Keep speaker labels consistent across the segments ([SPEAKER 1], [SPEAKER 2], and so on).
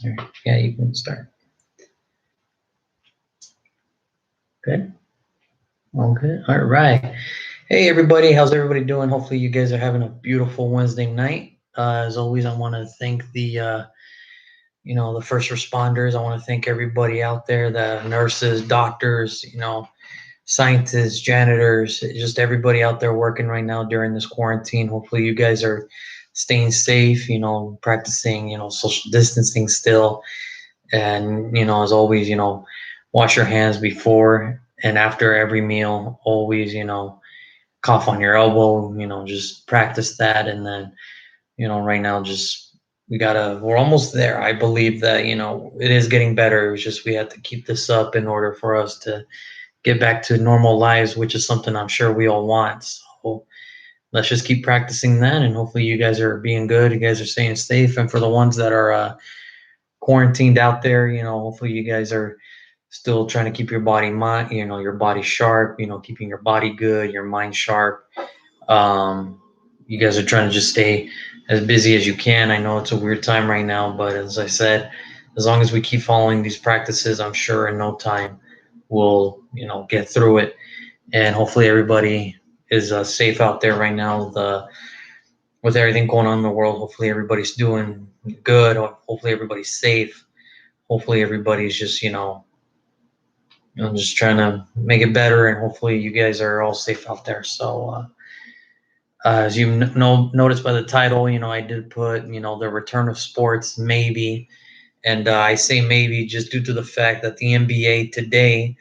[SPEAKER 1] All right. Yeah, you can start. Good. All good. All right. Hey, everybody. How's everybody doing? Hopefully, you guys are having a beautiful Wednesday night. As always, I want to thank the first responders. I want to thank everybody out there, the nurses, doctors, scientists, janitors, just everybody out there working right now during this quarantine. Hopefully, you guys are staying safe, practicing, social distancing still. And, as always, wash your hands before and after every meal. Always, cough on your elbow, just practice that. And then, right now, just we're almost there. I believe that, it is getting better. It's just we have to keep this up in order for us to get back to normal lives, which is something I'm sure we all want. So let's just keep practicing that. And hopefully, you guys are being good. You guys are staying safe. And for the ones that are, quarantined out there, hopefully you guys are still trying to keep your mind, your body sharp, keeping your body good, your mind sharp. You guys are trying to just stay as busy as you can. I know it's a weird time right now, but as I said, as long as we keep following these practices, I'm sure in no time we'll, get through it. And hopefully everybody is safe out there right now. With everything going on in the world, hopefully everybody's doing good. Hopefully everybody's safe. Hopefully everybody's just just trying to make it better, and hopefully you guys are all safe out there. So as you noticed by the title, I did put the return of sports maybe, and I say maybe just due to the fact that the NBA today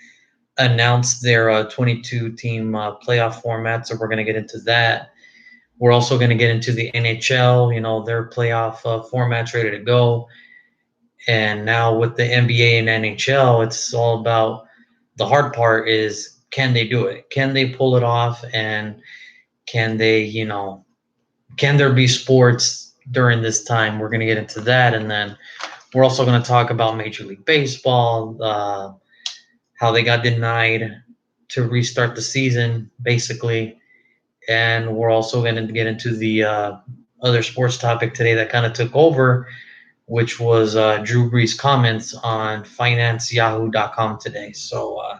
[SPEAKER 1] announced their 22 team playoff format. So we're going to get into that. We're also going to get into the NHL, their playoff format's ready to go. And now with the NBA and NHL, it's all about the hard part is, can they do it? Can they pull it off? And can they, can there be sports during this time? We're going to get into that. And then we're also going to talk about Major League Baseball, how they got denied to restart the season, basically. And we're also going to get into the other sports topic today that kind of took over, which was Drew Brees' comments on FinanceYahoo.com today. So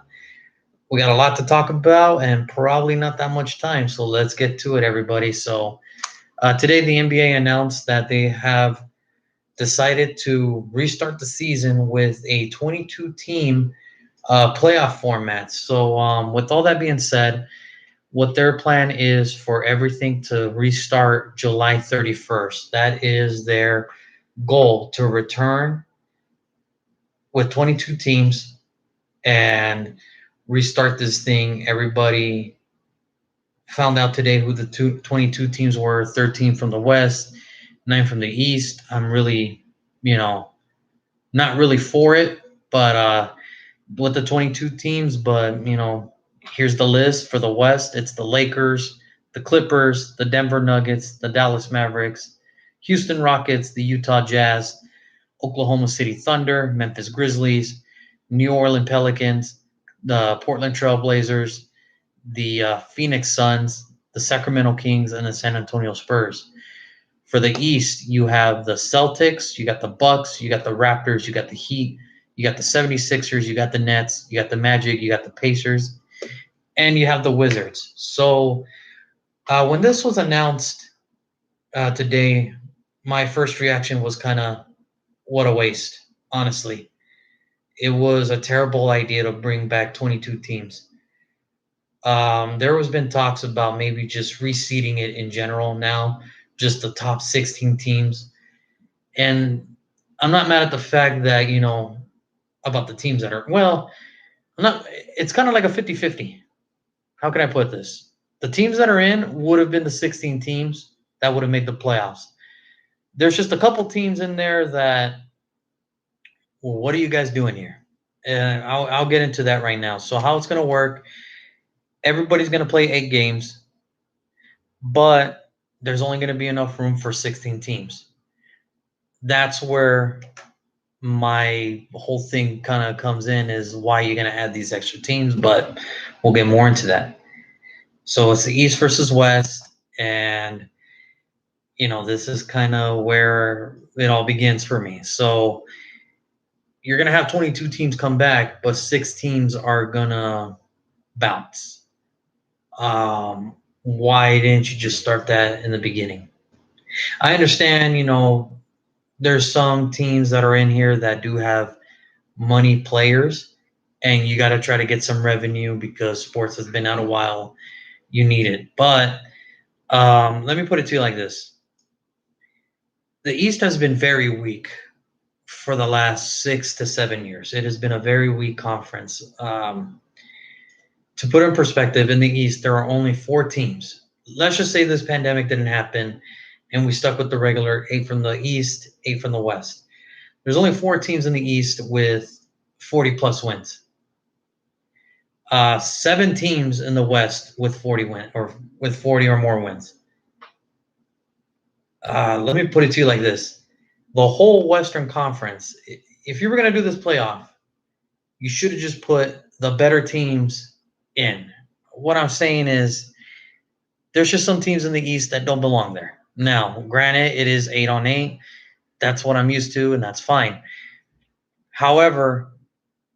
[SPEAKER 1] we got a lot to talk about and probably not that much time. So let's get to it, everybody. So today the NBA announced that they have decided to restart the season with a 22-team playoff format. So with all that being said, what their plan is for everything to restart July 31st. That is their goal, to return with 22 teams and restart this thing. Everybody found out today who the 22 teams were: 13 from the West, 9 from the East. I'm really, not really for it, but with the 22 teams. But, here's the list for the West. It's the Lakers, the Clippers, the Denver Nuggets, the Dallas Mavericks, Houston Rockets, the Utah Jazz, Oklahoma City Thunder, Memphis Grizzlies, New Orleans Pelicans, the Portland Trail Blazers, the Phoenix Suns, the Sacramento Kings, and the San Antonio Spurs. For the East, you have the Celtics, you got the Bucks, you got the Raptors, you got the Heat, you got the 76ers, you got the Nets, you got the Magic, you got the Pacers, and you have the Wizards. So when this was announced today, my first reaction was kind of, what a waste, honestly. It was a terrible idea to bring back 22 teams. There has been talks about maybe just reseeding it in general now, just the top 16 teams. And I'm not mad at the fact that, about the teams that are, well, it's kind of like a 50-50. How can I put this? The teams that are in would have been the 16 teams that would have made the playoffs. There's just a couple teams in there that, well, what are you guys doing here? And I'll get into that right now. So how it's going to work, everybody's going to play 8 games, but there's only going to be enough room for 16 teams. That's where my whole thing kind of comes in, is why you're going to add these extra teams, but we'll get more into that. So it's the East versus West, and this is kind of where it all begins for me. So you're going to have 22 teams come back, but 6 teams are going to bounce. Why didn't you just start that in the beginning? I understand, there's some teams that are in here that do have money players, and you got to try to get some revenue because sports has been out a while. You need it. But let me put it to you like this. The East has been very weak for the last 6 to 7 years. It has been a very weak conference. To put in perspective, in the East, there are only 4 teams. Let's just say this pandemic didn't happen and we stuck with the regular 8 from the East, 8 from the West. There's only 4 teams in the East with 40 plus wins. 7 teams in the West with 40 or more wins. Let me put it to you like this: the whole Western Conference. If you were going to do this playoff, you should have just put the better teams in. What I'm saying is, there's just some teams in the East that don't belong there. Now, granted, it is 8-on-8. That's what I'm used to, and that's fine. However,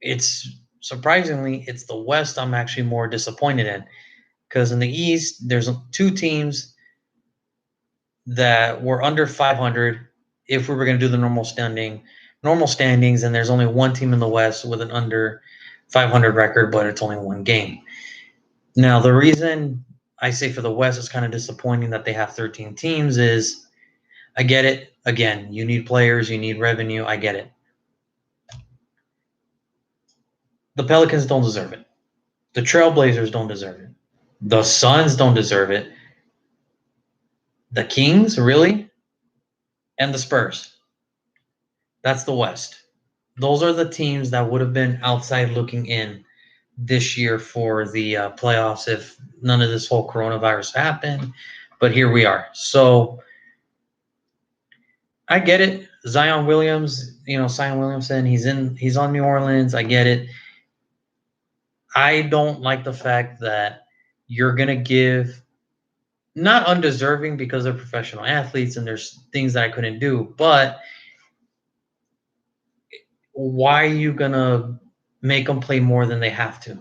[SPEAKER 1] it's surprisingly, it's the West I'm actually more disappointed in, because in the East, there's 2 teams that were under 500 if we were going to do the normal standings, and there's only 1 team in the West with an under 500 record, but it's only 1 game. Now, the reason I say for the West it's kind of disappointing that they have 13 teams is, I get it. Again, you need players, you need revenue. I get it. The Pelicans don't deserve it. The Trailblazers don't deserve it. The Suns don't deserve it. The Kings, really? And the Spurs. That's the West. Those are the teams that would have been outside looking in this year for the playoffs if none of this whole coronavirus happened. But here we are. So I get it. Zion Williamson, he's on New Orleans. I get it. I don't like the fact that you're going to give, not undeserving because they're professional athletes and there's things that I couldn't do, but why are you going to make them play more than they have to?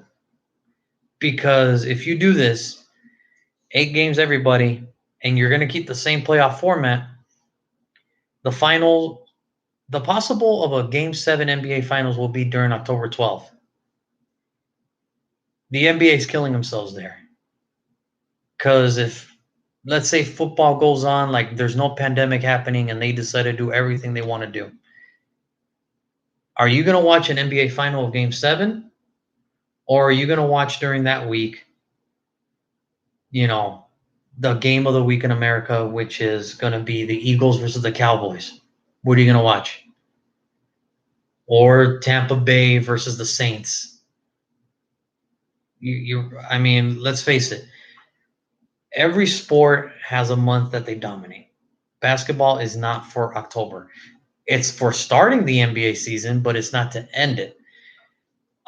[SPEAKER 1] Because if you do this, 8 games everybody, and you're going to keep the same playoff format, the possible of a Game 7 NBA Finals will be during October 12th. The NBA is killing themselves there. Because if, let's say, football goes on, like there's no pandemic happening, and they decide to do everything they want to do, are you going to watch an NBA Final of Game 7? Or are you going to watch during that week, the game of the week in America, which is going to be the Eagles versus the Cowboys? What are you going to watch? Or Tampa Bay versus the Saints? I mean, let's face it. Every sport has a month that they dominate. Basketball is not for October. It's for starting the NBA season, but it's not to end it.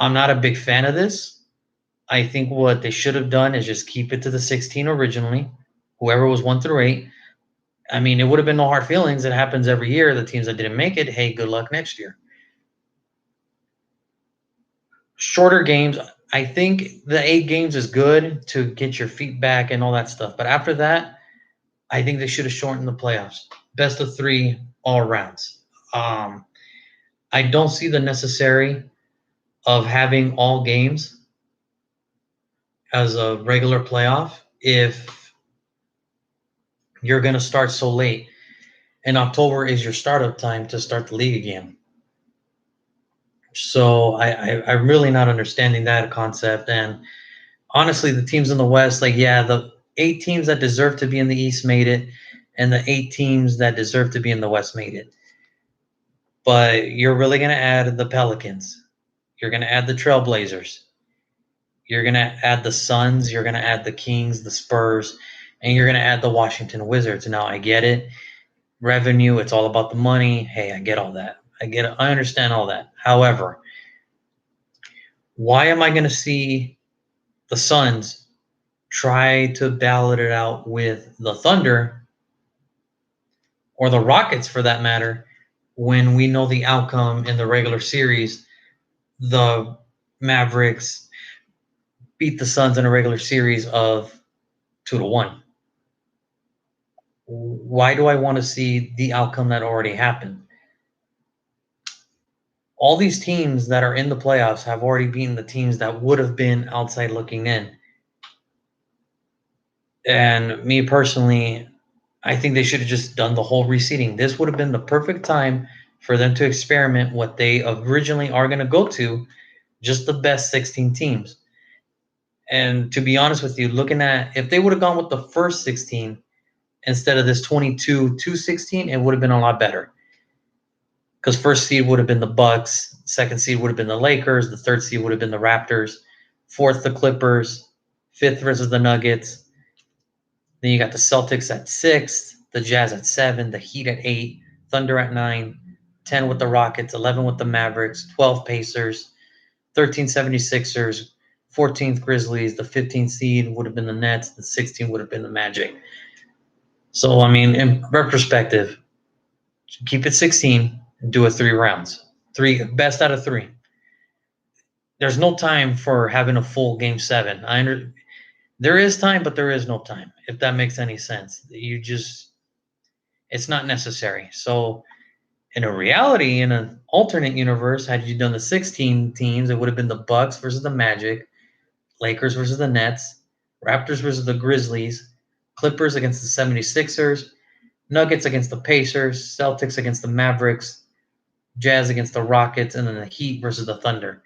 [SPEAKER 1] I'm not a big fan of this. I think what they should have done is just keep it to the 16 originally, whoever was 1 through 8. I mean, it would have been no hard feelings. It happens every year. The teams that didn't make it, hey, good luck next year. Shorter games. I think the 8 games is good to get your feet back and all that stuff. But after that, I think they should have shortened the playoffs. Best of 3 all rounds. I don't see the necessary of having all games as a regular playoff if you're going to start so late. And October is your startup time to start the league again. So I'm really not understanding that concept. And honestly, the teams in the West, the 8 teams that deserve to be in the East made it, and the 8 teams that deserve to be in the West made it. But you're really going to add the Pelicans. You're going to add the Trailblazers. You're going to add the Suns. You're going to add the Kings, the Spurs, and you're going to add the Washington Wizards. Now, I get it. Revenue, it's all about the money. Hey, I get all that. I understand all that. However, why am I going to see the Suns try to battle it out with the Thunder, or the Rockets for that matter, when we know the outcome in the regular series. The Mavericks beat the Suns in a regular series of 2-1. Why do I want to see the outcome that already happened? All these teams that are in the playoffs have already beaten the teams that would have been outside looking in. And me personally, I think they should have just done the whole reseeding. This would have been the perfect time for them to experiment what they originally are going to go to, just the best 16 teams. And to be honest with you, looking at if they would have gone with the first 16 instead of this 22 to 16, it would have been a lot better. Because first seed would have been the Bucks, second seed would have been the Lakers, the third seed would have been the Raptors, fourth the Clippers, fifth versus the Nuggets. Then you got the Celtics at 6, the Jazz at 7, the Heat at 8, Thunder at 9, 10 with the Rockets, 11 with the Mavericks, 12 Pacers, 13 76ers, 14th Grizzlies, the 15th seed would have been the Nets, the 16th would have been the Magic. So, I mean, in retrospective, keep it 16 and do it 3 rounds. 3 best out of 3. There's no time for having a full game 7. There is time, but there is no time, if that makes any sense. It's not necessary. So, in a reality, in an alternate universe, had you done the 16 teams, it would have been the Bucks versus the Magic, Lakers versus the Nets, Raptors versus the Grizzlies, Clippers against the 76ers, Nuggets against the Pacers, Celtics against the Mavericks, Jazz against the Rockets, and then the Heat versus the Thunder.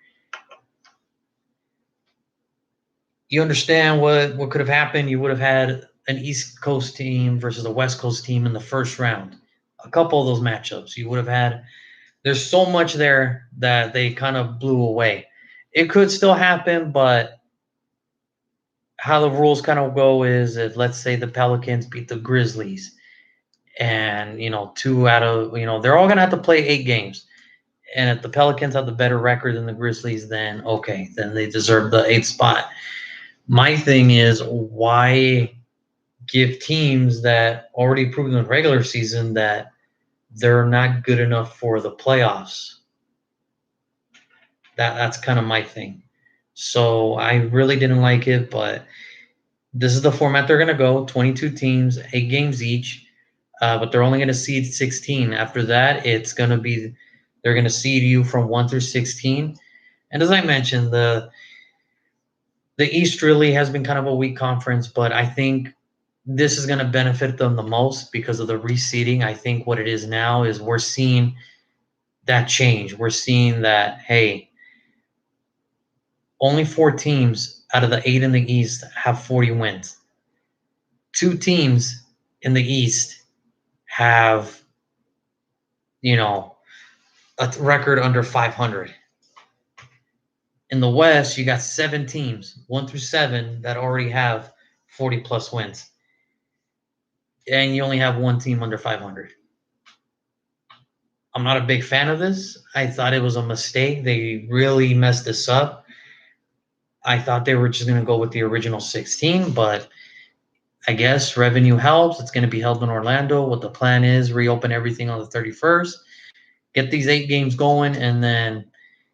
[SPEAKER 1] You understand what could have happened? You would have had an East Coast team versus a West Coast team in the first round. A couple of those matchups. You would have had – there's so much there that they kind of blew away. It could still happen, but how the rules kind of go is if, let's say, the Pelicans beat the Grizzlies and, 2 out of – they're all going to have to play 8 games. And if the Pelicans have the better record than the Grizzlies, then okay, then they deserve the 8th spot. My thing is, why give teams that already proved in the regular season that they're not good enough for the playoffs? That's kind of my thing. So I really didn't like it, but this is the format they're going to go, 22 teams, 8 games each, but they're only going to seed 16. After that, it's going to be they're going to seed you from 1 through 16. And as I mentioned, the East really has been kind of a weak conference, but I think this is going to benefit them the most because of the reseeding. I think what it is now is we're seeing that change. We're seeing that, hey, only 4 teams out of the 8 in the East have 40 wins. 2 teams in the East have, a record under 500. In the West, you got 7 teams, 1 through 7, that already have 40-plus wins. And you only have 1 team under 500. I'm not a big fan of this. I thought it was a mistake. They really messed this up. I thought they were just going to go with the original 16, but I guess revenue helps. It's going to be held in Orlando. What the plan is, reopen everything on the 31st, get these 8 games going, and then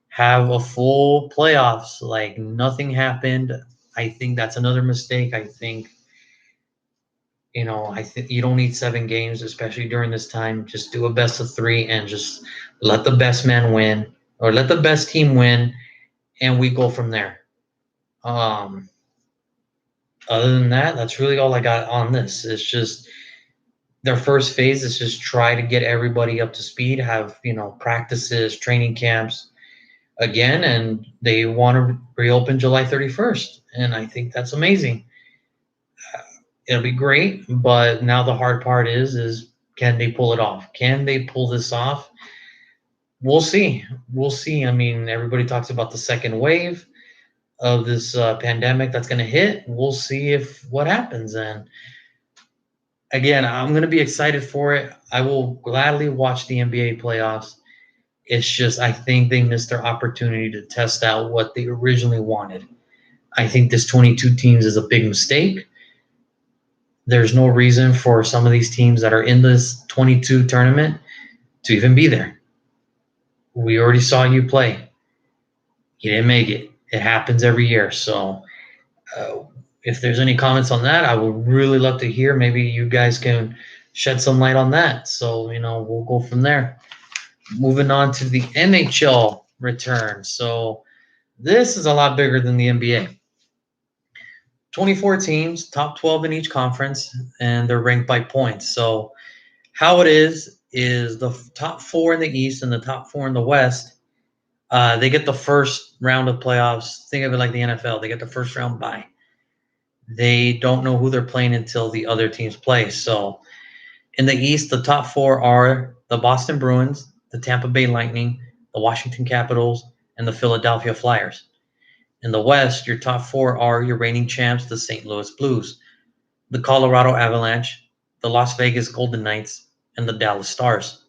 [SPEAKER 1] have a full playoffs like nothing happened. I think that's another mistake. I think you don't need 7 games, especially during this time. Just do a best of 3 and just let the best man win or let the best team win, and we go from there. Other than that, that's really all I got on this. It's just their first phase is just try to get everybody up to speed, have, practices, training camps again, and they want to reopen July 31st. And I think that's amazing. It'll be great, but now the hard part is can they pull it off? Can they pull this off? We'll see. We'll see. I mean, everybody talks about the second wave of this pandemic that's going to hit. We'll see if what happens. And again, I'm going to be excited for it. I will gladly watch the NBA playoffs. It's just I think they missed their opportunity to test out what they originally wanted. I think this 22 teams is a big mistake. There's no reason for some of these teams that are in this 22 tournament to even be there. We already saw you play. You didn't make it. It happens every year. So, uh, if there's any comments on that, I would really love to hear. Maybe you guys can shed some light on that. So, we'll go from there. Moving on to the NHL return. So, this is a lot bigger than the NBA. 24 teams, top 12 in each conference, and they're ranked by points. So, how it is the top four in the East and the top four in the West. They get the first round of playoffs. Think of it like the NFL. They get the first round bye. They don't know who they're playing until the other teams play. So in the East, the top four are the Boston Bruins, the Tampa Bay Lightning, the Washington Capitals, and the Philadelphia Flyers. In the West, your top four are your reigning champs, the St. Louis Blues, the Colorado Avalanche, the Las Vegas Golden Knights, and the Dallas Stars.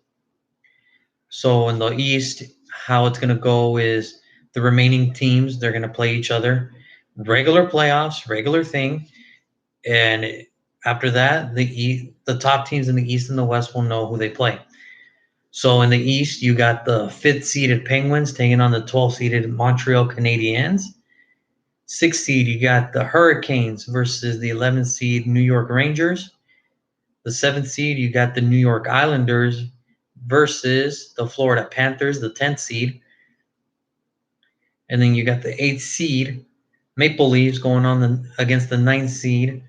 [SPEAKER 1] So in the East, how it's going to go is the remaining teams, they're going to play each other. Regular playoffs, regular thing. And after that, the top teams in the East and the West will know who they play. So in the East, you got the fifth seeded Penguins taking on the 12th seeded Montreal Canadiens. Sixth seed, you got the Hurricanes versus the 11th seed New York Rangers. The seventh seed, you got the New York Islanders versus the Florida Panthers, the 10th seed. And then you got the 8th seed Maple Leafs going on against the 9th seed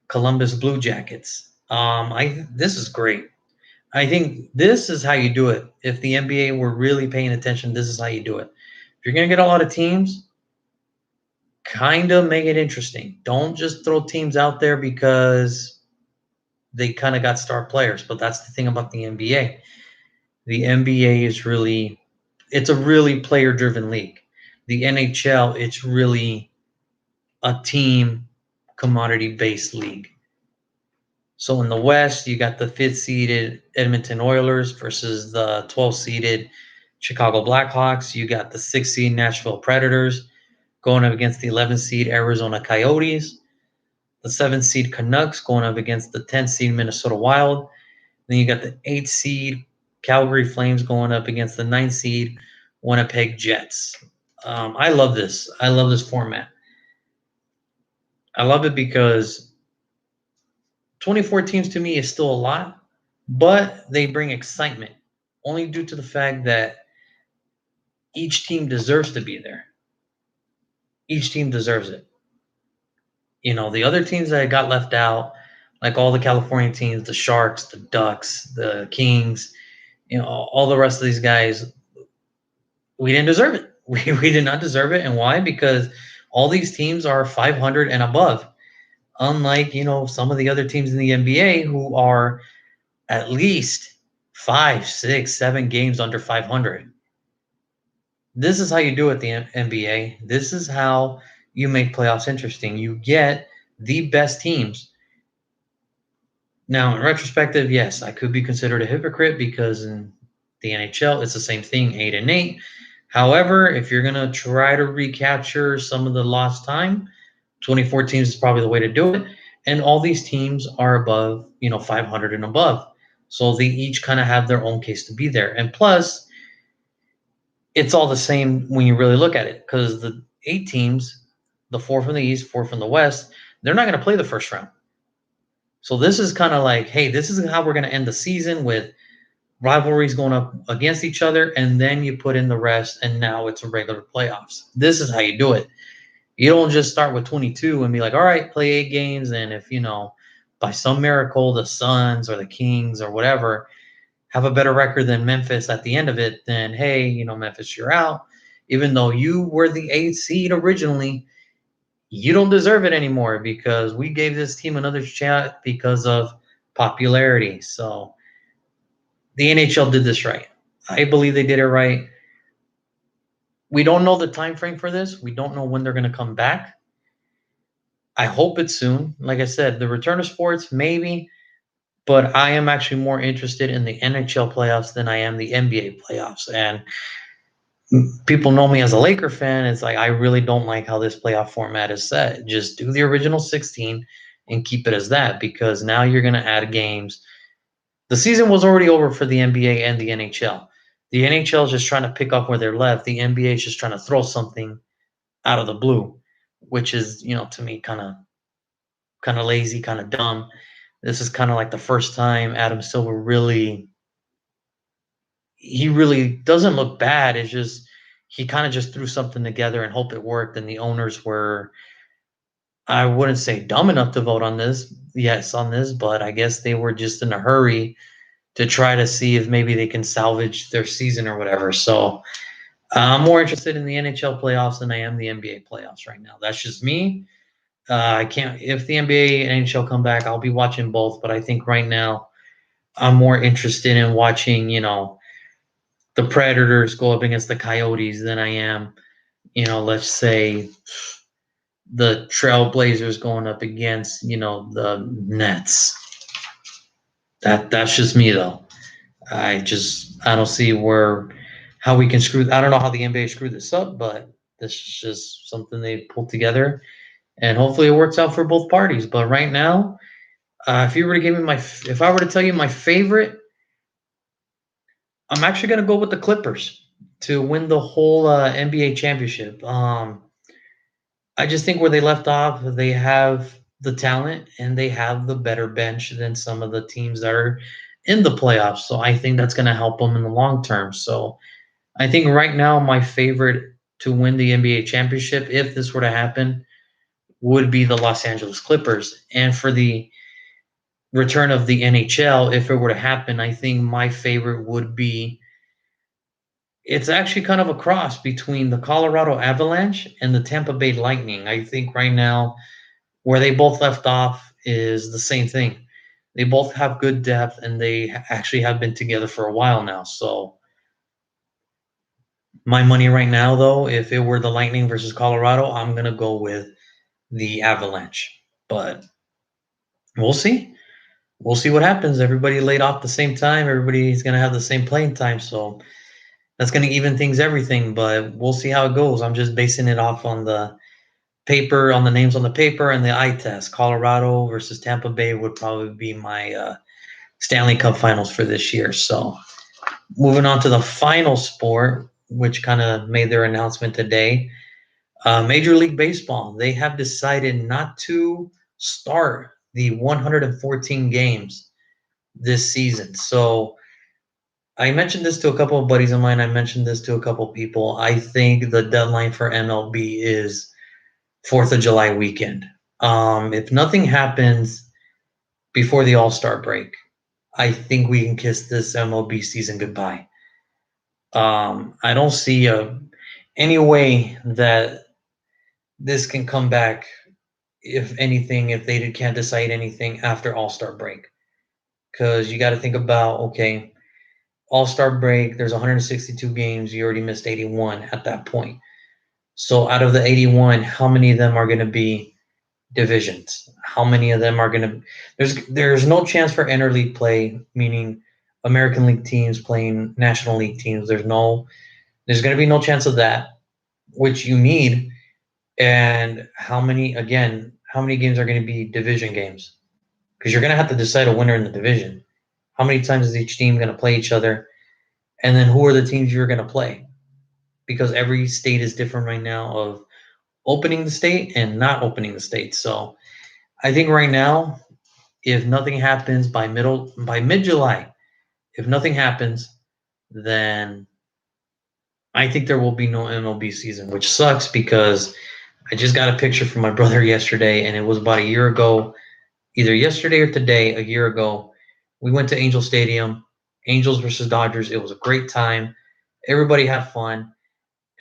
[SPEAKER 1] Columbus Blue Jackets. This is great. I think this is how you do it. If the NBA were really paying attention, this is how you do it. If you're going to get a lot of teams, kind of make it interesting. Don't just throw teams out there because they kind of got star players. But that's the thing about the NBA. The NBA it's a really player-driven league. The NHL, it's really a team commodity-based league. So in the West, you got the fifth seeded Edmonton Oilers versus the 12th seeded Chicago Blackhawks. You got the sixth seed Nashville Predators going up against the 11th seed Arizona Coyotes. The 7th seed Canucks going up against the 10th seed Minnesota Wild. Then you got the 8th seed Calgary Flames going up against the 9th seed Winnipeg Jets. I love this. I love this format. I love it because 24 teams to me is still a lot, but they bring excitement only due to the fact that each team deserves to be there. Each team deserves it. The other teams that got left out, like all the California teams, the Sharks, the Ducks, the Kings, all the rest of these guys, we didn't deserve it. We did not deserve it. And why? Because all these teams are 500 and above. Unlike, some of the other teams in the NBA who are at least 5, 6, 7 games under 500. This is how you do it, the NBA. This is how you make playoffs interesting. You get the best teams. Now, in retrospective, yes, I could be considered a hypocrite because in the NHL, it's the same thing, 8-8. However, if you're going to try to recapture some of the lost time, 24 teams is probably the way to do it. And all these teams are above, 500 and above. So they each kind of have their own case to be there. And plus, it's all the same when you really look at it because the 8 teams, the 4 from the East, 4 from the West, they're not going to play the first round. So this is kind of like, hey, this is how we're going to end the season with rivalries going up against each other. And then you put in the rest, and now it's a regular playoffs. This is how you do it. You don't just start with 22 and be like, all right, play 8 games. And if, by some miracle, the Suns or the Kings or whatever have a better record than Memphis at the end of it, then, hey, Memphis, you're out. Even though you were the 8th seed originally, you don't deserve it anymore because we gave this team another shot because of popularity. So the NHL did this right. I believe they did it right. We don't know the time frame for this. We don't know when they're going to come back. I hope it's soon. Like I said, the return of sports, maybe, but I am actually more interested in the NHL playoffs than I am the NBA playoffs. And people know me as a Laker fan. It's like I really don't like how this playoff format is set. Just do the original 16 and keep it as that because now you're going to add games The season was already over for the NBA and the NHL. The NHL is just trying to pick up where they're left. The NBA is just trying to throw something out of the blue, which is, to me, kind of lazy, kind of dumb. This is kind of like the first time Adam Silver he really doesn't look bad. It's just he kind of just threw something together and hope it worked. And the owners were, I wouldn't say dumb enough to vote on this, yes, on this, but I guess they were just in a hurry to try to see if maybe they can salvage their season or whatever. So I'm more interested in the NHL playoffs than I am the NBA playoffs right now. That's just me. I can't. If the NBA and NHL come back, I'll be watching both. But I think right now I'm more interested in watching, the Predators go up against the Coyotes than I am, let's say the Trailblazers going up against, the Nets. That's just me though. I don't see how we can screw. I don't know how the NBA screwed this up, but this is just something they pulled together, and hopefully it works out for both parties. But right now, if I were to tell you my favorite, I'm actually gonna go with the Clippers to win the whole NBA championship. I just think where they left off, they have the talent and they have the better bench than some of the teams that are in the playoffs. So I think that's going to help them in the long term. So I think right now my favorite to win the NBA championship, if this were to happen, would be the Los Angeles Clippers. And for the return of the NHL, if it were to happen, I think my favorite would be. It's actually kind of a cross between the Colorado Avalanche and the Tampa Bay Lightning. I think right now where they both left off is the same thing. They both have good depth and they actually have been together for a while now. So my money right now, though, if it were the Lightning versus Colorado, I'm gonna go with the Avalanche. But we'll see. We'll see what happens. Everybody laid off the same time. Everybody's gonna have the same playing time. So that's gonna even things everything. But we'll see how it goes. I'm just basing it off on the paper, on the names on the paper, and the eye test. Colorado versus Tampa Bay would probably be my Stanley Cup Finals for this year. So moving on to the final sport, which kind of made their announcement today. Major League Baseball, they have decided not to start the 114 games this season. So I mentioned this to a couple of buddies of mine. I mentioned this to a couple of people. I think the deadline for MLB is 4th of July weekend. If nothing happens before the All-Star break, I think we can kiss this MLB season goodbye. I don't see any way that this can come back, if anything, if they can't decide anything after All-Star break. Because you got to think about, okay, All-Star break, there's 162 games. You already missed 81 at that point. So out of the 81, how many of them are going to be divisions? How many of them are going to there's no chance for interleague play, meaning American League teams playing National League teams. There's going to be no chance of that, which you need. And how many games are going to be division games? Because you're going to have to decide a winner in the division. How many times is each team going to play each other? And then who are the teams you're going to play? Because every state is different right now of opening the state and not opening the state. So I think right now, if nothing happens by mid-July, if nothing happens, then I think there will be no MLB season, which sucks because I just got a picture from my brother yesterday, and it was about a year ago, either yesterday or today, a year ago. We went to Angel Stadium, Angels versus Dodgers. It was a great time. Everybody had fun.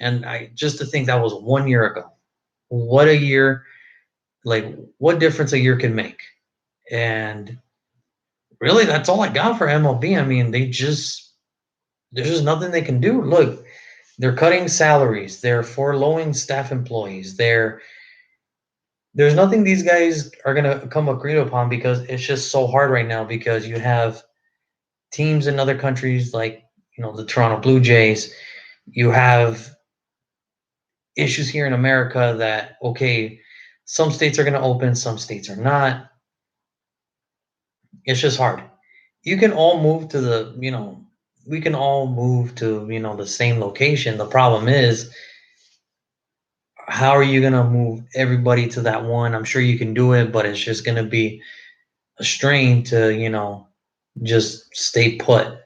[SPEAKER 1] And just to think that was 1 year ago. What a year, like what difference a year can make. And really, that's all I got for MLB. I mean, there's just nothing they can do. Look, they're cutting salaries. They're furloughing staff employees. There's nothing these guys are gonna come agreed upon because it's just so hard right now because you have teams in other countries like the Toronto Blue Jays. You have issues here in America that okay, some states are gonna open, some states are not. It's just hard. you can all move to the, we can all move to, the same location. The problem is, how are you going to move everybody to that one? I'm sure you can do it, but it's just going to be a strain to, just stay put.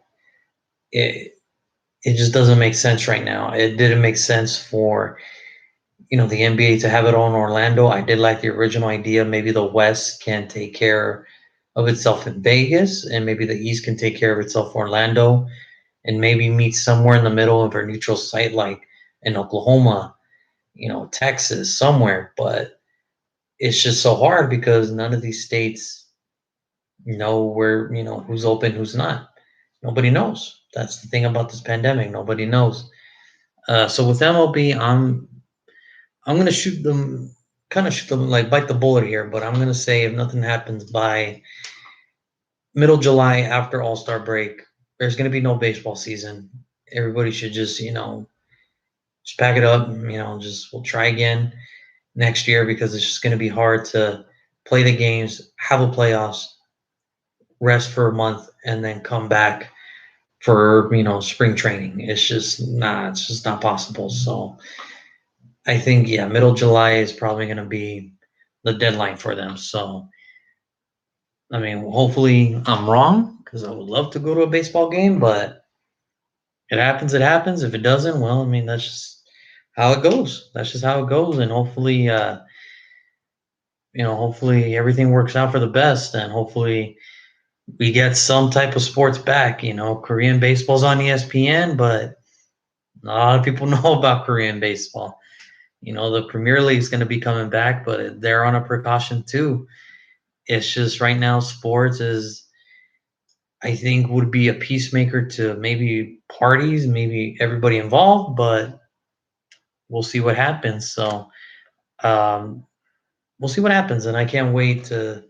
[SPEAKER 1] It, it just doesn't make sense right now. It didn't make sense for, the NBA to have it all in Orlando. I did like the original idea. Maybe the West can take care of itself in Vegas, and maybe the East can take care of itself in Orlando, and maybe meet somewhere in the middle of a neutral site like in Oklahoma, Texas, somewhere. But it's just so hard because none of these states know where, who's open, who's not. Nobody knows. That's the thing about this pandemic. Nobody knows. So with MLB, I'm gonna shoot them like bite the bullet here, but I'm gonna say if nothing happens by middle July after All Star break, there's gonna be no baseball season. Everybody should just pack it up. Just we'll try again next year because it's just gonna be hard to play the games, have a playoffs, rest for a month, and then come back for spring training. It's just not possible. So I think, yeah, middle July is probably going to be the deadline for them. So I mean, hopefully I'm wrong because I would love to go to a baseball game, but it happens, it happens. If it doesn't, well, I mean, that's just how it goes. That's just how it goes, and hopefully, hopefully everything works out for the best, and hopefully we get some type of sports back. Korean baseball's on ESPN, but not a lot of people know about Korean baseball. The Premier League's going to be coming back, but they're on a precaution too. It's just right now, sports is, I think, would be a peacemaker to maybe parties, maybe everybody involved, but we'll see what happens. So um, we'll see what happens, and I can't wait to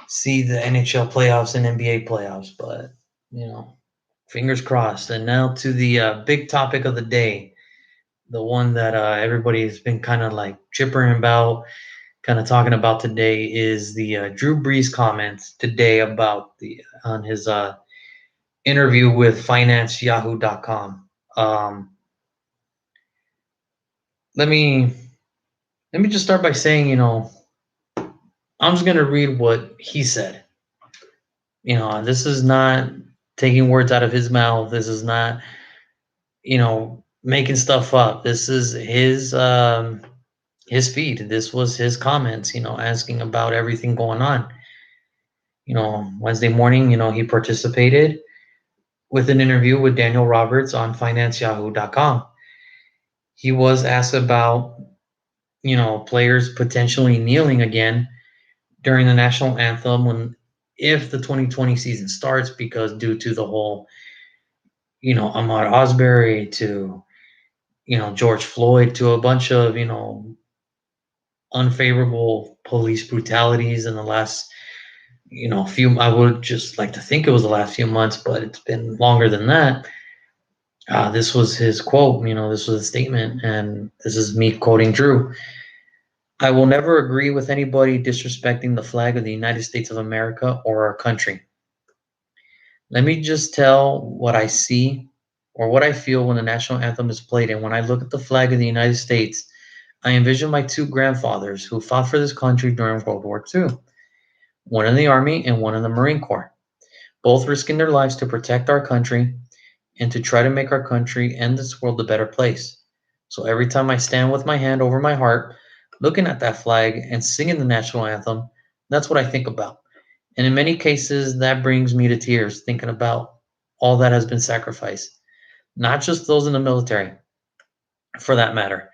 [SPEAKER 1] see the NHL playoffs and NBA playoffs. But fingers crossed. And now to the big topic of the day, the one that everybody's been kind of like chippering about, kind of talking about today, is the Drew Brees comments today about the on his interview with FinanceYahoo.com. Um, let me let me just start by saying, I'm just gonna read what he said. This is not taking words out of his mouth. This is not, making stuff up. This is his feed. This was his comments, asking about everything going on. Wednesday morning, he participated with an interview with Daniel Roberts on FinanceYahoo.com. He was asked about, players potentially kneeling again during the national anthem if the 2020 season starts, because due to the whole, Ahmaud Osbury to, George Floyd, to a bunch of, unfavorable police brutalities in the last, few, I would just like to think it was the last few months, but it's been longer than that. This was his quote, this was a statement, and this is me quoting Drew. I will never agree with anybody disrespecting the flag of the United States of America or our country. Let me just tell what I see or what I feel when the national anthem is played. And when I look at the flag of the United States, I envision my two grandfathers who fought for this country during World War II, one in the Army and one in the Marine Corps, both risking their lives to protect our country and to try to make our country and this world a better place. So every time I stand with my hand over my heart, looking at that flag and singing the national anthem, that's what I think about. And in many cases, that brings me to tears thinking about all that has been sacrificed, not just those in the military, for that matter,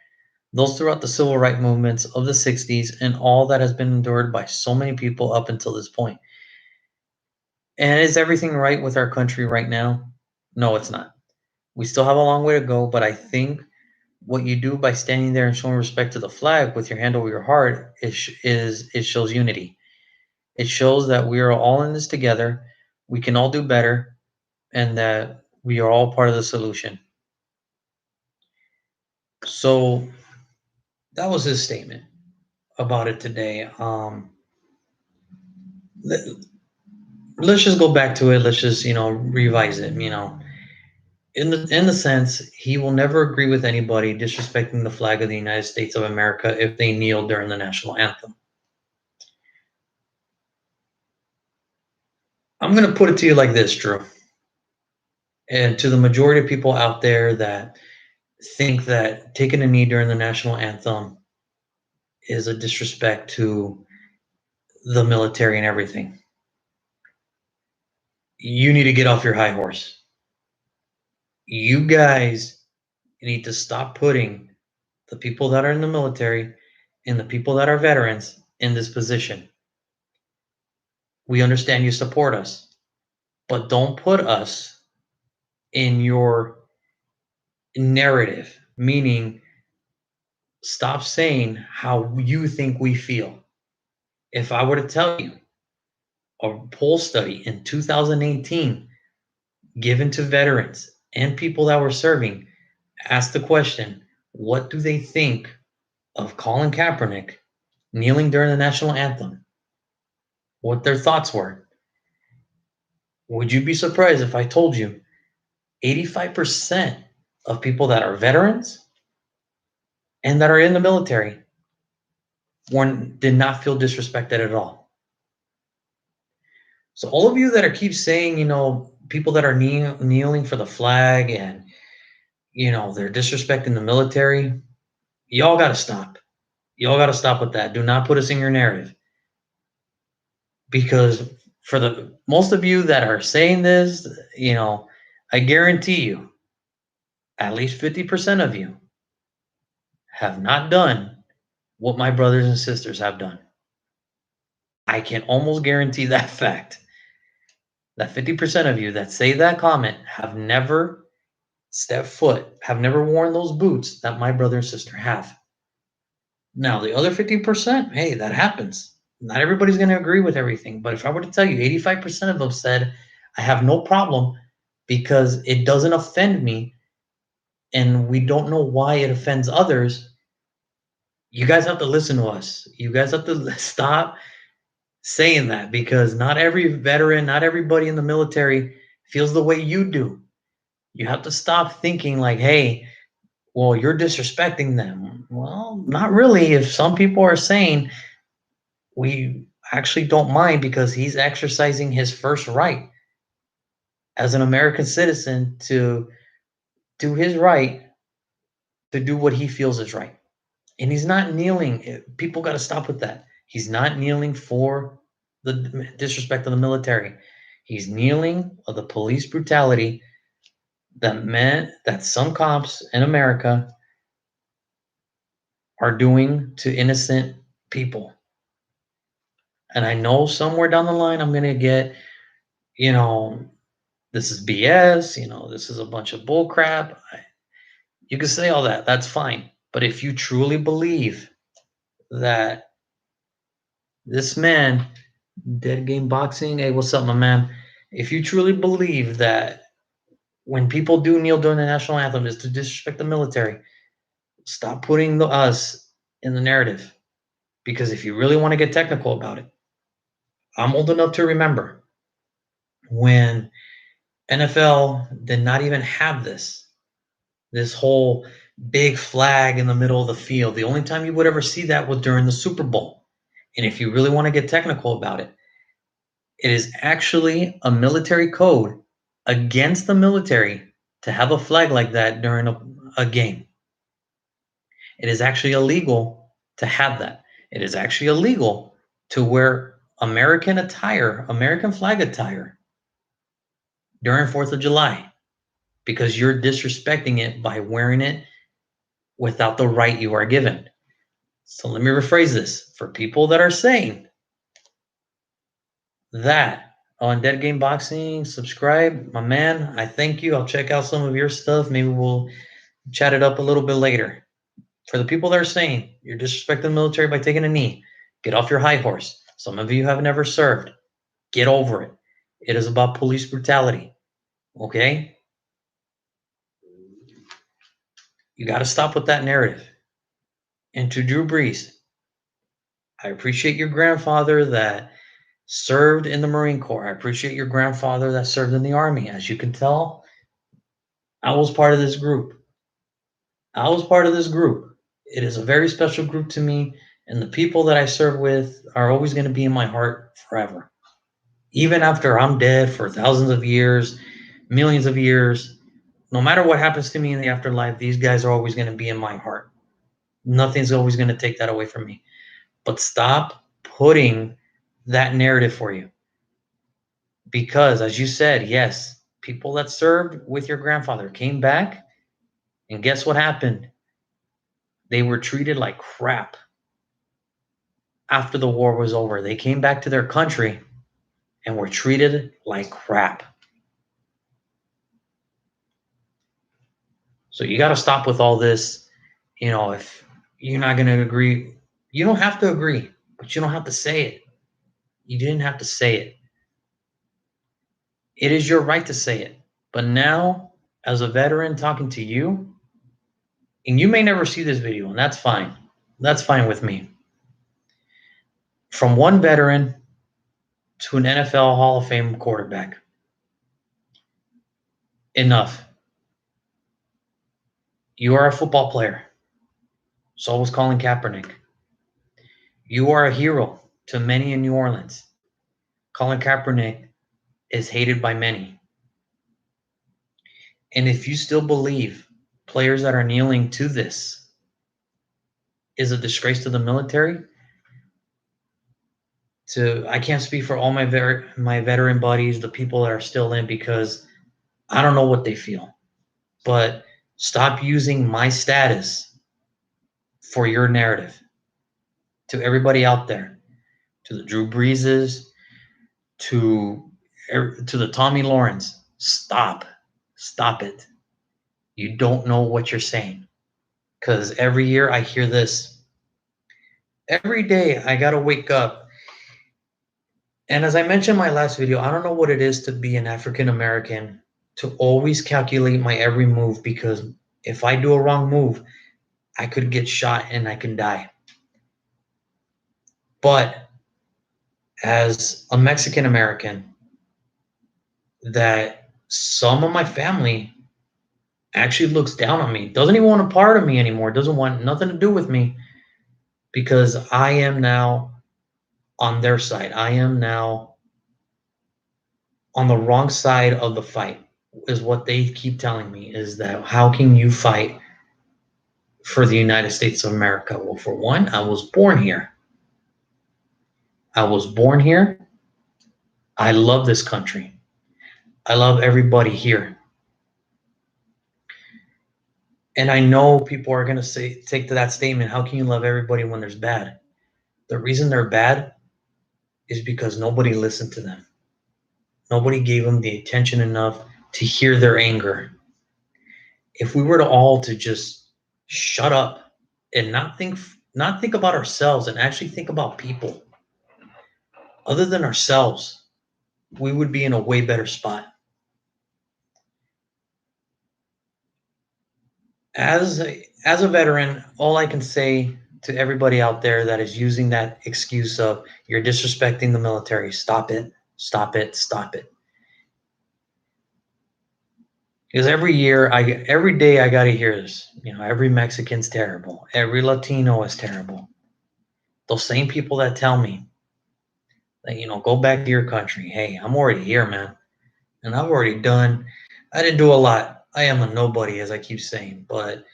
[SPEAKER 1] those throughout the civil rights movements of the 60s and all that has been endured by so many people up until this point. And is everything right with our country right now? No, it's not. We still have a long way to go, but I think what you do by standing there and showing respect to the flag with your hand over your heart is it shows unity. It shows that we are all in this together. We can all do better, and that we are all part of the solution. So that was his statement about it today. let's just go back to it. Let's just, revise it, in the sense he will never agree with anybody disrespecting the flag of the United States of America if they kneel during the national anthem. I'm going to put it to you like this, Drew, and to the majority of people out there that think that taking a knee during the national anthem is a disrespect to the military and everything. You need to get off your high horse. You guys need to stop putting the people that are in the military and the people that are veterans in this position. We understand you support us, but don't put us in your narrative, meaning stop saying how you think we feel. If I were to tell you a poll study in 2018 given to veterans and people that were serving, asked the question, what do they think of Colin Kaepernick kneeling during the national anthem? What their thoughts were? Would you be surprised if I told you 85% of people that are veterans and that are in the military did not feel disrespected at all? So all of you that are keep saying, people that are kneeling for the flag and they're disrespecting the military, y'all got to stop. Y'all got to stop with that. Do not put us in your narrative, because for the most of you that are saying this, I guarantee you, at least 50% of you have not done what my brothers and sisters have done. I can almost guarantee that fact. That 50% of you that say that comment have never stepped foot, have never worn those boots that my brother and sister have. Now, the other 50%, hey, that happens. Not everybody's going to agree with everything. But if I were to tell you 85% of them said, I have no problem because it doesn't offend me and we don't know why it offends others, you guys have to listen to us. You guys have to stop saying that, because not every veteran, not everybody in the military feels the way you do. You have to stop thinking like, hey, well, you're disrespecting them. Well, not really. If some people are saying we actually don't mind because he's exercising his first right as an American citizen to do his right, to do what he feels is right. And he's not kneeling. People got to stop with that. He's not kneeling for the disrespect of the military. He's kneeling of the police brutality that some cops in America are doing to innocent people. And I know somewhere down the line I'm going to get, you know, this is BS, this is a bunch of bull crap. You can say all that. That's fine. But if you truly believe that this man, Dead Game Boxing, hey, what's up, my man? If you truly believe that when people do kneel during the national anthem is to disrespect the military, stop putting us in the narrative. Because if you really want to get technical about it, I'm old enough to remember when NFL did not even have this whole big flag in the middle of the field. The only time you would ever see that was during the Super Bowl. And if you really want to get technical about it, it is actually a military code against the military to have a flag like that during a game. It is actually illegal to have that. It is actually illegal to wear American attire, American flag attire during 4th of July, because you're disrespecting it by wearing it without the right you are given. So let me rephrase this for people that are saying that on Dead Game Boxing, subscribe, my man. I thank you. I'll check out some of your stuff. Maybe we'll chat it up a little bit later. For the people that are saying you're disrespecting the military by taking a knee, get off your high horse. Some of you have never served. Get over it. It is about police brutality. Okay? You got to stop with that narrative. And to Drew Brees, I appreciate your grandfather that served in the Marine Corps. I appreciate your grandfather that served in the Army. As you can tell, I was part of this group. I was part of this group. It is a very special group to me, and the people that I serve with are always going to be in my heart forever. Even after I'm dead for thousands of years, millions of years, no matter what happens to me in the afterlife, these guys are always going to be in my heart. Nothing's always going to take that away from me. But stop putting that narrative for you. Because, as you said, yes, people that served with your grandfather came back, and guess what happened? They were treated like crap after the war was over. They came back to their country and were treated like crap. So you got to stop with all this. If you're not going to agree, you don't have to agree, but you don't have to say it. You didn't have to say it. It is your right to say it. But now, as a veteran talking to you, and you may never see this video, and that's fine. That's fine with me. From one veteran to an NFL Hall of Fame quarterback. Enough. You are a football player. So was Colin Kaepernick. You are a hero to many in New Orleans. Colin Kaepernick is hated by many. And if you still believe players that are kneeling to this is a disgrace to the military, I can't speak for all my veteran buddies, the people that are still in, because I don't know what they feel. But stop using my status for your narrative. To everybody out there, to the Drew Breeses, to the Tommy Lawrence, stop it. You don't know what you're saying, because every year I hear this. Every day I gotta wake up, and as I mentioned in my last video, I don't know what it is to be an African American, to always calculate my every move, because if I do a wrong move, I could get shot and I can die. But as a Mexican American, that some of my family actually looks down on me, doesn't even want a part of me anymore, doesn't want nothing to do with me, because I am now on their side. I am now on the wrong side of the fight, is what they keep telling me, is that how can you fight for the United States of America? Well, for one, I was born here. I was born here. I love this country. I love everybody here. And I know people are going to take to that statement, how can you love everybody when there's bad? The reason they're bad is because nobody listened to them. Nobody gave them the attention enough to hear their anger. If we were to all to just shut up and not think about ourselves and actually think about people other than ourselves, we would be in a way better spot. As a veteran, all I can say to everybody out there that is using that excuse of you're disrespecting the military, stop it, stop it, stop it. Because every day I got to hear this. Every Mexican's terrible. Every Latino is terrible. Those same people that tell me that, go back to your country. Hey, I'm already here, man. And I didn't do a lot. I am a nobody, as I keep saying. But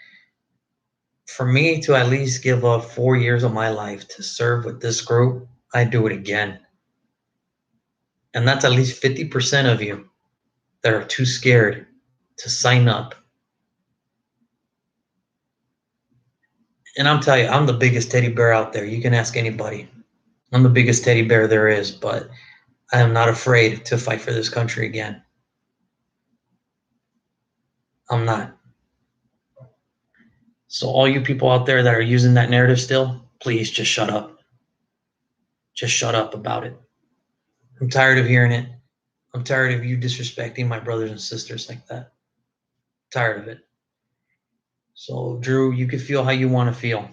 [SPEAKER 1] for me to at least give up 4 years of my life to serve with this group, I'd do it again. And that's at least 50% of you that are too scared to sign up. And I'm telling you, I'm the biggest teddy bear out there. You can ask anybody. I'm the biggest teddy bear there is, but I am not afraid to fight for this country again. I'm not. So all you people out there that are using that narrative still, please just shut up. Just shut up about it. I'm tired of hearing it. I'm tired of you disrespecting my brothers and sisters like that. Tired of it. So, Drew, you can feel how you want to feel.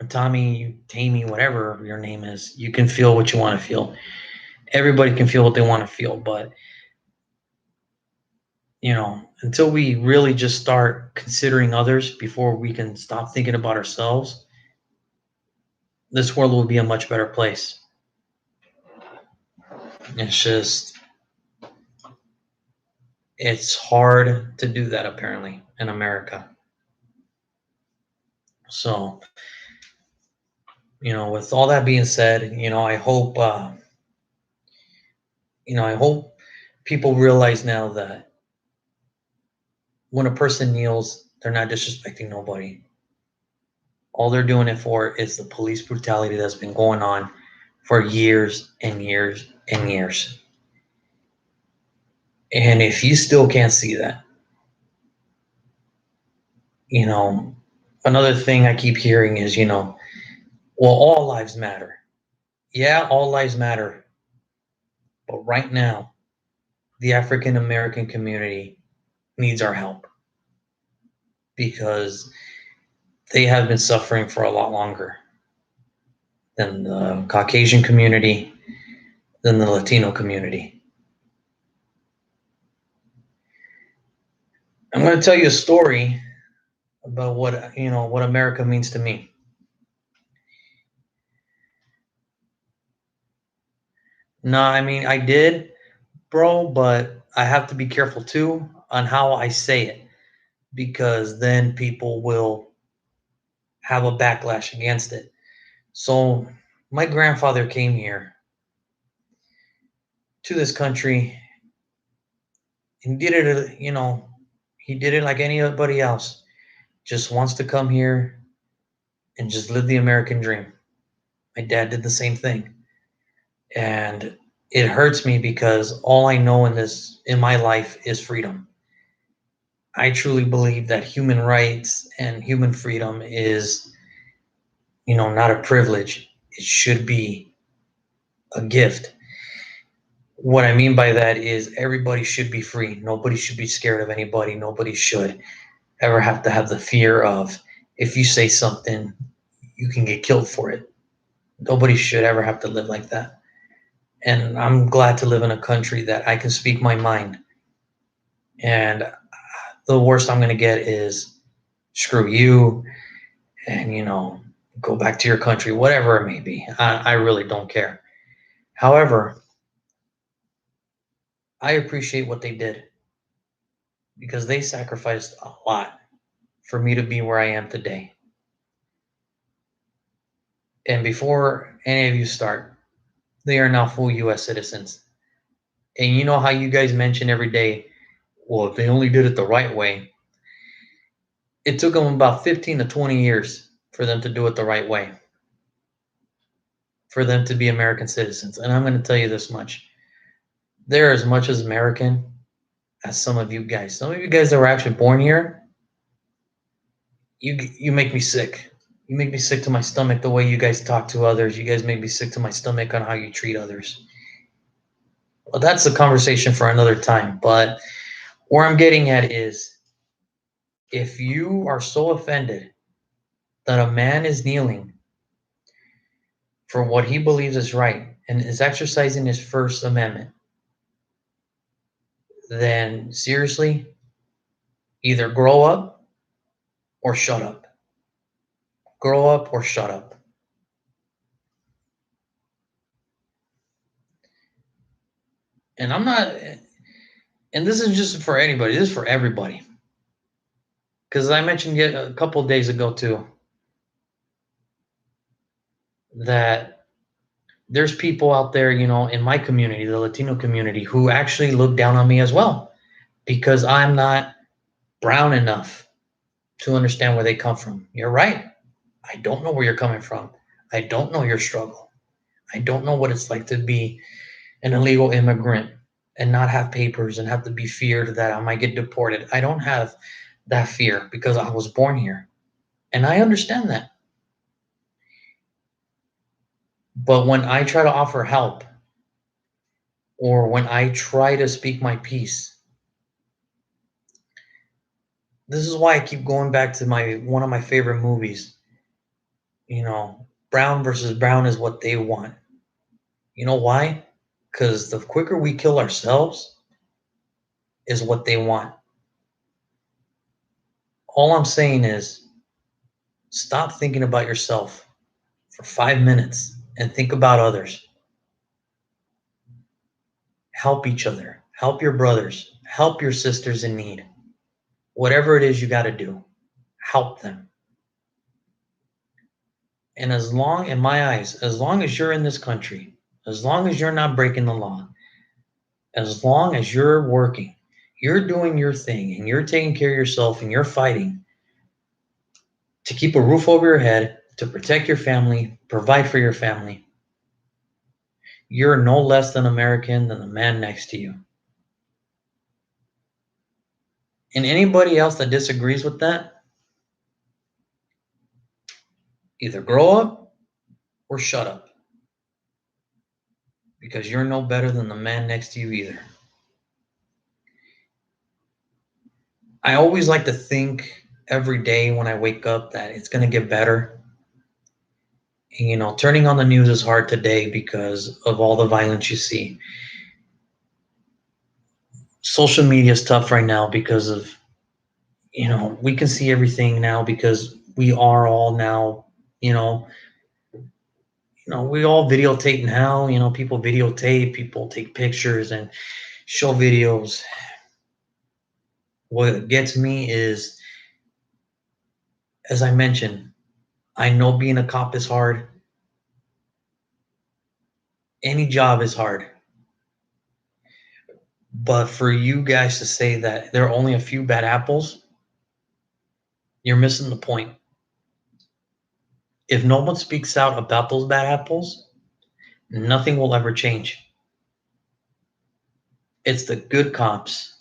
[SPEAKER 1] Tommy, Tammy, whatever your name is, you can feel what you want to feel. Everybody can feel what they want to feel, but until we really just start considering others before we can stop thinking about ourselves, this world will be a much better place. It's just, it's hard to do that apparently in America. So, with all that being said, I hope people realize now that when a person kneels, they're not disrespecting nobody. All they're doing it for is the police brutality that's been going on for years and years and years. And if you still can't see that, another thing I keep hearing is, well, all lives matter. Yeah, all lives matter. But right now, the African American community needs our help because they have been suffering for a lot longer than the Caucasian community, than the Latino community. I'm going to tell you a story about what America means to me. No, I mean I did, bro, but I have to be careful too on how I say it because then people will have a backlash against it. So my grandfather came here to this country and did it, he did it like anybody else. Just wants to come here and just live the American dream. My dad did the same thing. And it hurts me because all I know in my life is freedom. I truly believe that human rights and human freedom is, not a privilege. It should be a gift. What I mean by that is everybody should be free. Nobody should be scared of anybody. Nobody should ever have to have the fear of if you say something, you can get killed for it. Nobody should ever have to live like that. And I'm glad to live in a country that I can speak my mind. And the worst I'm going to get is screw you and, go back to your country, whatever it may be. I really don't care. However, I appreciate what they did because they sacrificed a lot for me to be where I am today. And before any of you start, they are now full U.S. citizens. And you know how you guys mention every day, well, if they only did it the right way, it took them about 15 to 20 years for them to do it the right way, for them to be American citizens. And I'm going to tell you this much. They're as much as American as some of you guys. Some of you guys that were actually born here, you make me sick. You make me sick to my stomach the way you guys talk to others. You guys make me sick to my stomach on how you treat others. Well, that's a conversation for another time. But where I'm getting at is if you are so offended that a man is kneeling for what he believes is right and is exercising his First Amendment, then seriously, either grow up or shut up. Grow up or shut up. And I'm not, and this isn't just for anybody, this is for everybody. Because I mentioned it a couple of days ago too, that there's people out there, in my community, the Latino community, who actually look down on me as well because I'm not brown enough to understand where they come from. You're right. I don't know where you're coming from. I don't know your struggle. I don't know what it's like to be an illegal immigrant and not have papers and have to be feared that I might get deported. I don't have that fear because I was born here. And I understand that. But when I try to offer help or when I try to speak my piece, this is why I keep going back to one of my favorite movies, Brown versus brown is what they want. You know why? Because the quicker we kill ourselves is what they want. All I'm saying is stop thinking about yourself for 5 minutes and think about others. Help each other. Help your brothers. Help your sisters in need. Whatever it is you got to do, help them. And in my eyes, as long as you're in this country, as long as you're not breaking the law, as long as you're working, you're doing your thing and you're taking care of yourself and you're fighting to keep a roof over your head, to protect your family, provide for your family, you're no less than American than the man next to you. And anybody else that disagrees with that, either grow up or shut up. Because you're no better than the man next to you either. I always like to think every day when I wake up that it's going to get better. And, turning on the news is hard today because of all the violence you see. Social media is tough right now because of, we can see everything now because we are all now, we all videotape now. People videotape, people take pictures and show videos. What gets me is, as I mentioned, I know being a cop is hard. Any job is hard. But for you guys to say that there are only a few bad apples, you're missing the point. If no one speaks out about those bad apples, nothing will ever change. It's the good cops,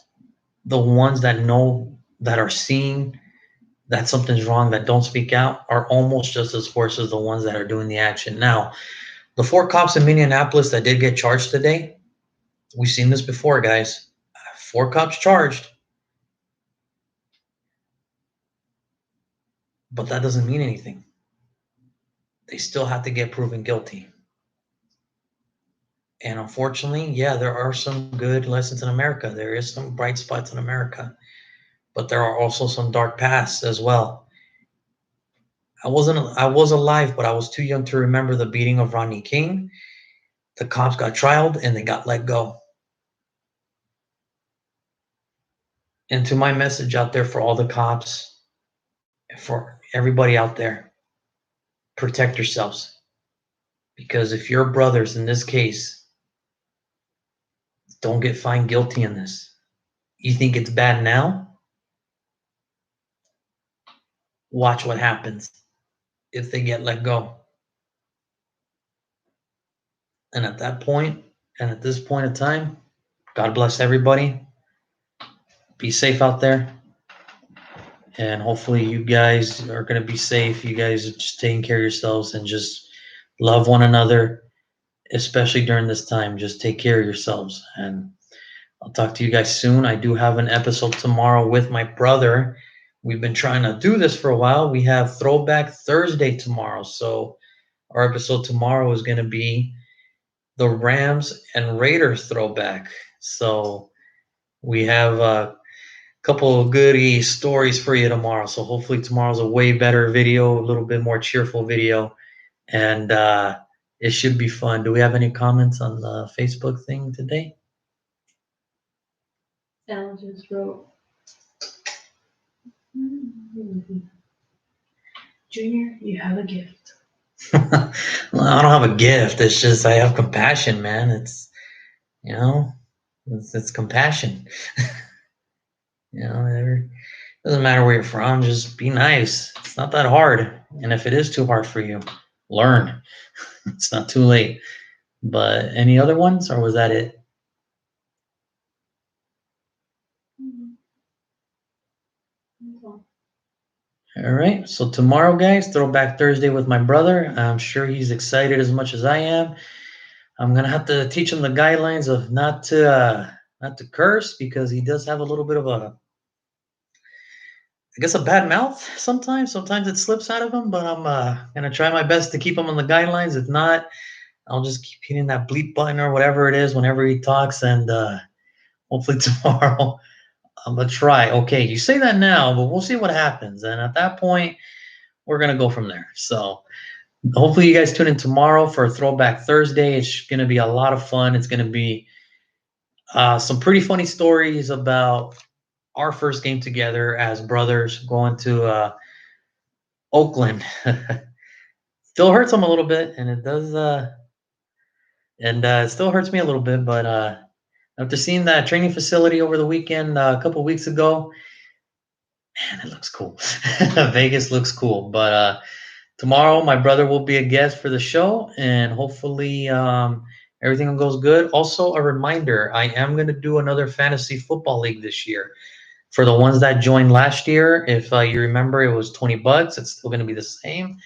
[SPEAKER 1] the ones that know, that are seeing that something's wrong, that don't speak out, are almost just as worse as the ones that are doing the action. Now, the 4 cops in Minneapolis that did get charged today, we've seen this before, guys. 4 cops charged, but that doesn't mean anything. They still have to get proven guilty. And unfortunately, yeah, there are some good lessons in America. There is some bright spots in America, but there are also some dark pasts as well. I was alive, but I was too young to remember the beating of Rodney King. The cops got trialed and they got let go. And to my message out there for all the cops, for everybody out there, protect yourselves. Because if your brothers in this case don't get found guilty in this, you think it's bad now? Watch what happens if they get let go. And at that point, and at this point in time, God bless everybody. Be safe out there. And hopefully you guys are going to be safe. You guys are just taking care of yourselves and just love one another, especially during this time. Just take care of yourselves. And I'll talk to you guys soon. I do have an episode tomorrow with my brother. We've been trying to do this for a while. We have Throwback Thursday tomorrow. So our episode tomorrow is going to be the Rams and Raiders throwback. So we have a couple of goody stories for you tomorrow. So hopefully tomorrow's a way better video, a little bit more cheerful video, and it should be fun. Do we have any comments on the Facebook thing today?
[SPEAKER 2] Al just wrote, Junior, you have a gift.
[SPEAKER 1] Well, I don't have a gift. It's just I have compassion, man. It's it's compassion. It doesn't matter where you're from. Just be nice. It's not that hard. And if it is too hard for you, learn. It's not too late. But any other ones, or was that it? All right. So tomorrow, guys, Throwback Thursday with my brother. I'm sure he's excited as much as I am. I'm gonna have to teach him the guidelines of not to curse, because he does have a little bit of I guess a bad mouth sometimes. Sometimes it slips out of him, but I'm gonna try my best to keep him on the guidelines. If not, I'll just keep hitting that bleep button or whatever it is whenever he talks, and hopefully tomorrow I'm gonna try. Okay, you say that now, but we'll see what happens, and at that point, we're gonna go from there. So hopefully you guys tune in tomorrow for a Throwback Thursday. It's gonna be a lot of fun. It's gonna be some pretty funny stories about our first game together as brothers going to Oakland. Still hurts them a little bit, and it does, and it still hurts me a little bit. But after seeing that training facility over the weekend, a couple weeks ago, man, it looks cool. Vegas looks cool. But tomorrow, my brother will be a guest for the show, and hopefully everything goes good. Also, a reminder: I am going to do another fantasy football league this year. For the ones that joined last year, if you remember, it was $20. It's still going to be the same.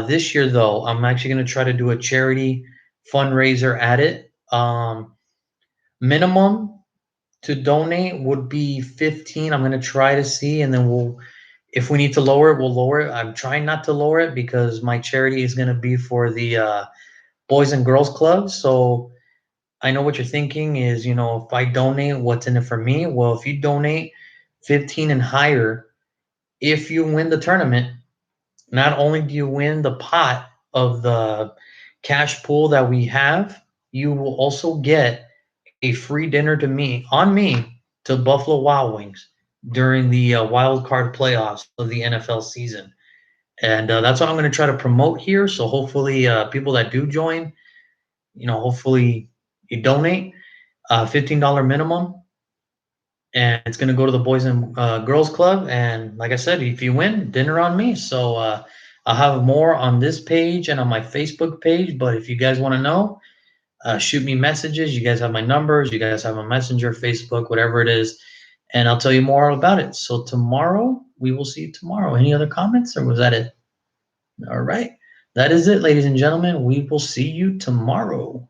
[SPEAKER 1] This year, though, I'm actually going to try to do a charity fundraiser at it. Minimum to donate would be 15. I'm going to try to see, and then if we need to lower it, we'll lower it. I'm trying not to lower it because my charity is going to be for the Boys and Girls Club. So I know what you're thinking is, if I donate, what's in it for me? Well, if you donate 15 and higher, if you win the tournament, not only do you win the pot of the cash pool that we have, you will also get a free dinner on me to Buffalo Wild Wings during the wild card playoffs of the NFL season. And that's what I'm going to try to promote here. So hopefully people that do join, hopefully you donate $15 minimum, and it's going to go to the Boys and Girls Club. And like I said, if you win, dinner on me. So I'll have more on this page and on my Facebook page. But if you guys want to know, shoot me messages. You guys have my numbers. You guys have my Messenger, Facebook, whatever it is, and I'll tell you more about it. So tomorrow, we will see you tomorrow. Any other comments, or was that it? All right. That is it, ladies and gentlemen. We will see you tomorrow.